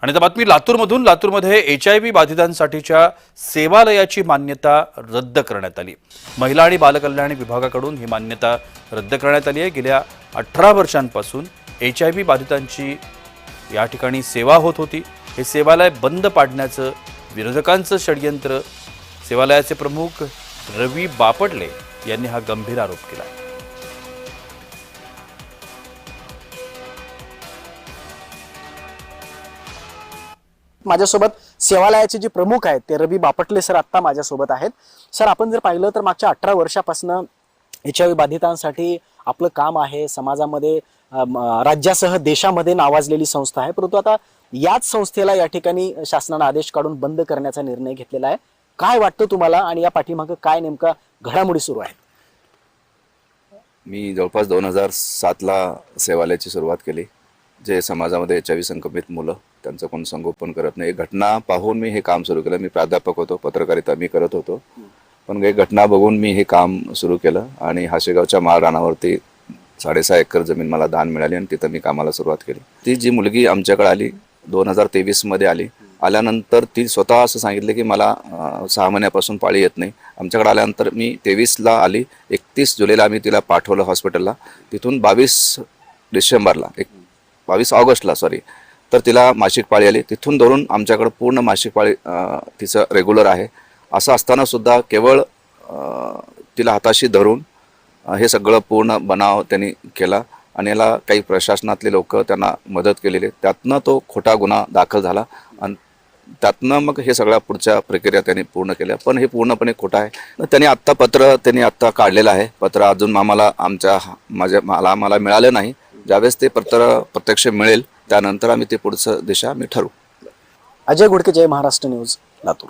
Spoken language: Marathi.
आणि आता बातमी लातूरमधून. लातूरमध्ये HIV बाधितांसाठीच्या सेवालयाची मान्यता रद्द करण्यात आली. महिला आणि बालकल्याण विभागाकडून ही मान्यता रद्द करण्यात आली आहे. गेल्या 18 वर्षांपासून HIV बाधितांची या ठिकाणी सेवा होत होती. हे सेवालय बंद पाडण्याचं विरोधकांचं षडयंत्र. सेवालयाचे प्रमुख रवी बापटले यांनी हा गंभीर आरोप केला. माझ्यासोबत सेवालयाचे जे प्रमुख आहेत ते रवी बापटले सर आत्ता माझ्यासोबत आहेत. सर, आपण जर पाहिलं तर मागच्या 18 वर्षापासून HIV बाधितांसाठी आपलं काम आहे. समाजामध्ये राज्यासह देशामध्ये नावाजलेली संस्था आहे, परंतु आता याच संस्थेला या ठिकाणी शासनाने आदेश काढून बंद करण्याचा निर्णय घेतलेला आहे. काय वाटतं तुम्हाला आणि या पाठीमागे काय नेमका घडामोडी सुरू आहेत? मी जवळपास 2007ला सेवालयाची सुरुवात केली. जे समाजामध्ये HIV संक्रमित मुलं त्यांचं कोण संगोपन करत नाही, घटना पाहून मी हे काम सुरू केलं. मी प्राध्यापक होतो, पत्रकारिता मी करत होतो, पण एक घटना बघून मी हे काम सुरू केलं आणि हाशेगावच्या माळरानावरती 6.5 एकर जमीन मला दान मिळाली आणि तिथं मी कामाला सुरुवात केली. ती जी मुलगी आमच्याकडे आली 2023 मध्ये आल्यानंतर ती स्वतः असं सांगितलं की मला 6 महिन्यापासून पाळी येत नाही. आमच्याकडे आल्यानंतर मी 23ला आली, 31 जुलैला आम्ही तिला पाठवलं हॉस्पिटलला. तिथून 22 ऑगस्टला तर तिला मासिक पाळी आली. तिथून धरून आमच्याकडे पूर्ण मासिक पाळी तिचं रेग्युलर आहे. असं असताना सुद्धा केवळ तिला हाताशी धरून हे सगळं पूर्ण बनाव त्यांनी केला आणि याला काही प्रशासनातले लोक त्यांना मदत केलेली. त्यातनं तो खोटा गुन्हा दाखल झाला आणि त्यातनं मग हे सगळ्या पुढच्या प्रक्रिया त्यांनी पूर्ण केल्या. पण हे पूर्णपणे खोटं आहे. त्यांनी आत्ता काढलेलं आहे. पत्र अजून आम्हाला मला मिळालं नाही. ज्यावेळेस ते पत्र प्रत्यक्ष मिळेल त्यानंतर आम्ही ते पुढचं दिशा ठरवू. अजय घोडके, जय महाराष्ट्र न्यूज, लातूर.